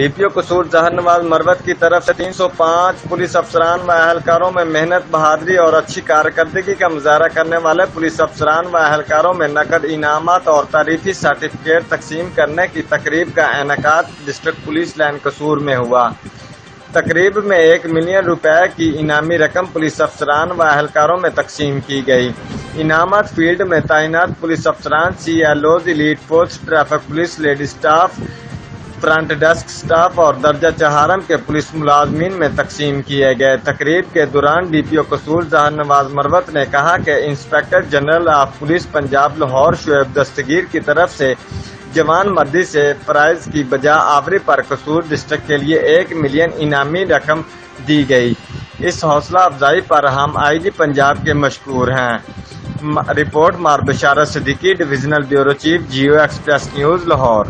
DPO قصور ظہر نواز مروت کی طرف سے 305 پولیس افسران و اہلکاروں میں محنت، بہادری اور اچھی کارکردگی کا مظاہرہ کرنے والے پولیس افسران و اہلکاروں میں نقد انعامات اور تعریفی سرٹیفکیٹ تقسیم کرنے کی تقریب کا انعقاد ڈسٹرکٹ پولیس لائن قصور میں ہوا۔ تقریب میں 1 ملین روپے کی انعامی رقم پولیس افسران و اہلکاروں میں تقسیم کی گئی۔ انعامات فیلڈ میں تعینات پولیس افسران، CLOs، elite force, traffic police, lady staff, front desk staff اور درجہ چہارم کے پولیس ملازمین میں تقسیم کیے گئے۔ تقریب کے دوران DPO قصور ظہر نواز مروت نے کہا کہ inspector general of police Punjab Lahore Shoaib Dastgir کی طرف سے جوان مردی سے پرائز کی بجا آوری پر قصور ڈسٹرکٹ کے لیے 1 ملین انعامی رقم دی گئی۔ اس حوصلہ افزائی پر ہم IG پنجاب کے مشکور ہیں۔ رپورٹ مار Basharat Siddiqui, divisional bureau chief, Geo Express News Lahore.